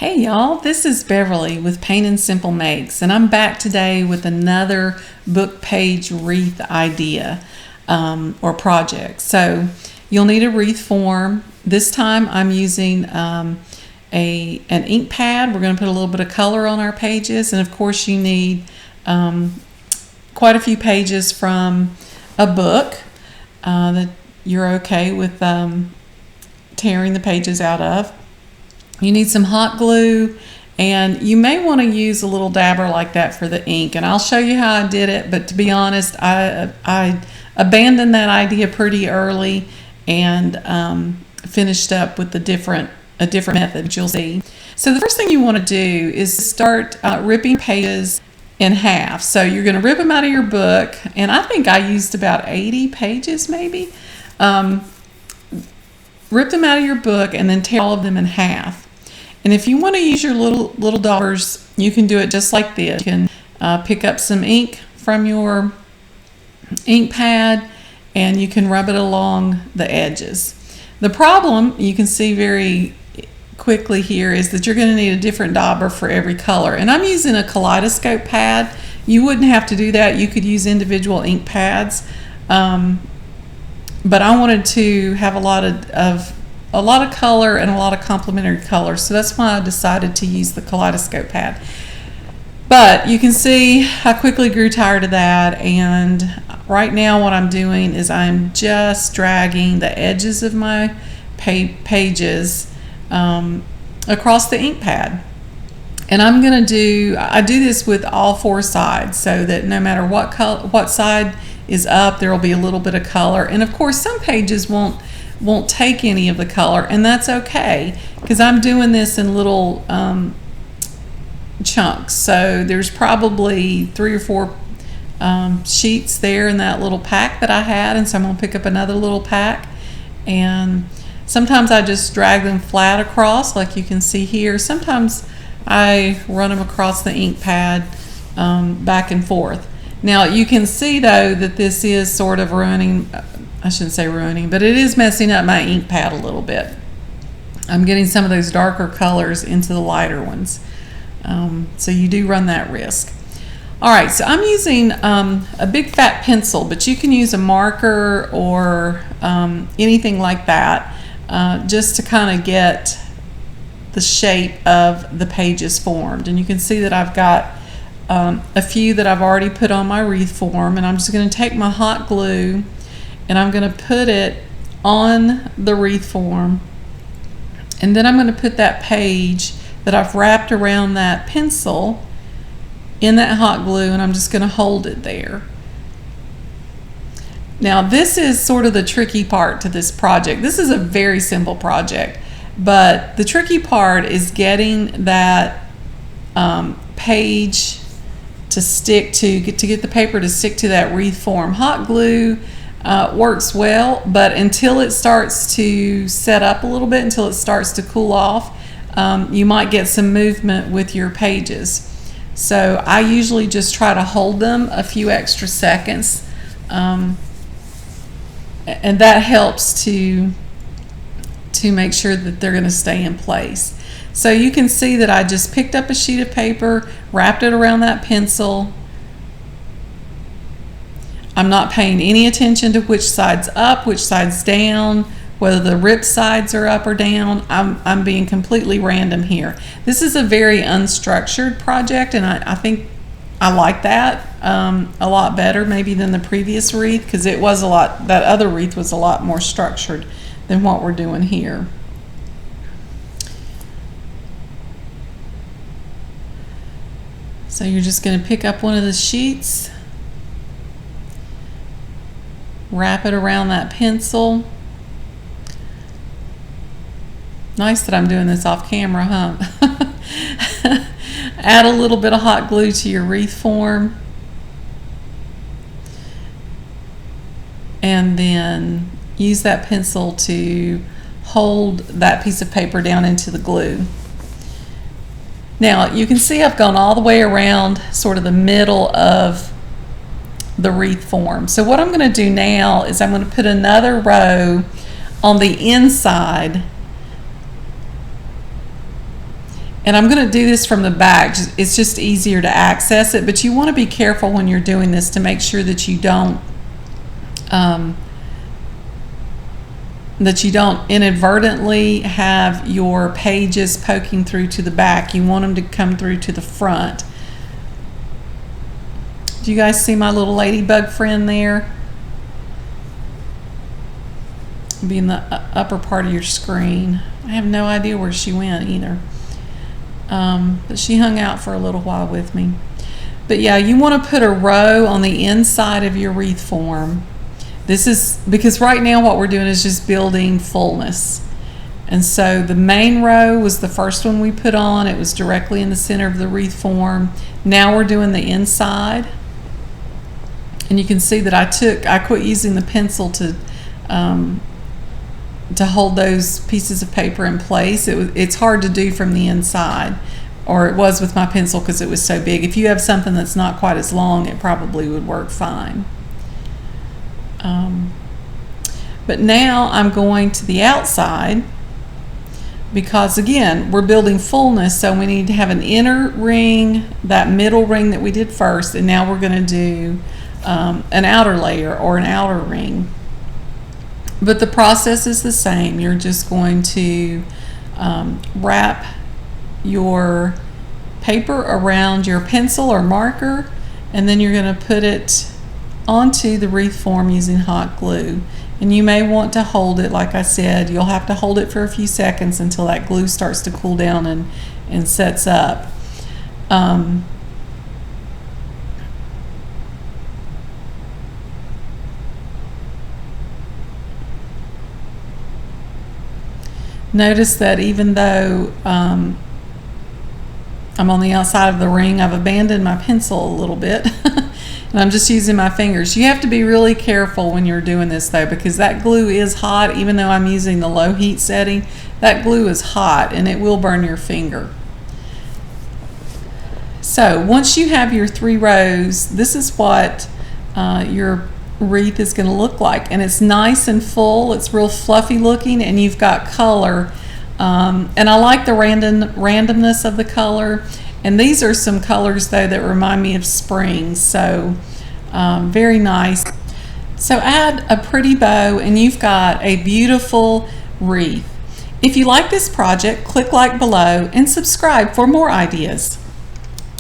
Hey y'all, this is Beverly with Paint and Simple Makes, and I'm back today with another book page wreath idea or project. So you'll need a wreath form. This time I'm using an ink pad. We're going to put a little bit of color on our pages, and of course you need quite a few pages from a book that you're okay with tearing the pages out of. You need some hot glue, and you may want to use a little dabber like that for the ink, and I'll show you how I did it. But to be honest, I abandoned that idea pretty early and finished up with a different method, which you'll see. So the first thing you want to do is start ripping pages in half. So you're going to rip them out of your book, and I think I used about 80 pages maybe. Rip them out of your book and then tear all of them in half. And if you want to use your little daubers, you can do it just like this. You can pick up some ink from your ink pad and you can rub it along the edges. The problem you can see very quickly here is that you're going to need a different dauber for every color. And I'm using a kaleidoscope pad. You wouldn't have to do that. You could use individual ink pads. But I wanted to have a lot of color and a lot of complementary colors, so that's why I decided to use the kaleidoscope pad. But you can see I quickly grew tired of that, and right now what I'm doing is I'm just dragging the edges of my pages across the ink pad. And I do this with all four sides, so that no matter what side is up, there will be a little bit of color. And of course some pages won't take any of the color, and that's okay, because I'm doing this in little chunks. So there's probably 3 or 4 sheets there in that little pack that I had, and so I'm going to pick up another little pack, and sometimes I just drag them flat across like you can see here. Sometimes I run them across the ink pad back and forth. Now you can see though that this is sort of ruining, I shouldn't say ruining, but it is messing up my ink pad a little bit. I'm getting some of those darker colors into the lighter ones. So you do run that risk. Alright, so I'm using a big fat pencil, but you can use a marker or anything like that just to kind of get the shape of the pages formed. And you can see that I've got a few that I've already put on my wreath form, and I'm just going to take my hot glue and I'm going to put it on the wreath form, and then I'm going to put that page that I've wrapped around that pencil in that hot glue, and I'm just going to hold it there. Now this is sort of the tricky part to this project. This is a very simple project, but the tricky part is getting that page to stick to get the paper to stick to that wreath form. Hot glue works well, but until it starts to set up a little bit, until it starts to cool off, you might get some movement with your pages. So I usually just try to hold them a few extra seconds, and that helps to make sure that they're going to stay in place. So you can see that I just picked up a sheet of paper, wrapped it around that pencil. I'm not paying any attention to which side's up, which side's down, whether the ripped sides are up or down. I'm being completely random here. This is a very unstructured project, and I think I like that a lot better maybe than the previous wreath, because that other wreath was a lot more structured than what we're doing here. So you're just going to pick up one of the sheets, wrap it around that pencil. Nice that I'm doing this off camera, huh? Add a little bit of hot glue to your wreath form, and then use that pencil to hold that piece of paper down into the glue. Now you can see I've gone all the way around sort of the middle of the wreath form. So what I'm going to do now is I'm going to put another row on the inside And I'm going to do this from the back. It's just easier to access it, but you want to be careful when you're doing this to make sure that you don't inadvertently have your pages poking through to the back. You want them to come through to the front. Do you guys see my little ladybug friend there? Be in the upper part of your screen. I have no idea where she went either. But she hung out for a little while with me. But yeah, you want to put a row on the inside of your wreath form. This is because right now what we're doing is just building fullness. And so the main row was the first one we put on. It was directly in the center of the wreath form. Now we're doing the inside. And you can see that I quit using the pencil to hold those pieces of paper in place. It's hard to do from the inside, or it was with my pencil because it was so big. If you have something that's not quite as long, it probably would work fine. But now I'm going to the outside because, again, we're building fullness, so we need to have an inner ring, that middle ring that we did first, and now we're going to do an outer layer or an outer ring. But the process is the same. You're just going to wrap your paper around your pencil or marker, and then you're going to put it onto the wreath form using hot glue. And you may want to hold it, like I said, you'll have to hold it for a few seconds until that glue starts to cool down and sets up. Notice that even though I'm on the outside of the ring, I've abandoned my pencil a little bit and I'm just using my fingers. You have to be really careful when you're doing this though, because that glue is hot. Even though I'm using the low heat setting, that glue is hot and it will burn your finger. So once you have your 3 rows, this is what your wreath is going to look like, and it's nice and full. It's real fluffy looking, and you've got color, and I like the randomness of the color. And these are some colors though that remind me of spring, so very nice. So add a pretty bow and you've got a beautiful wreath. If you like this project, click like below and subscribe for more ideas.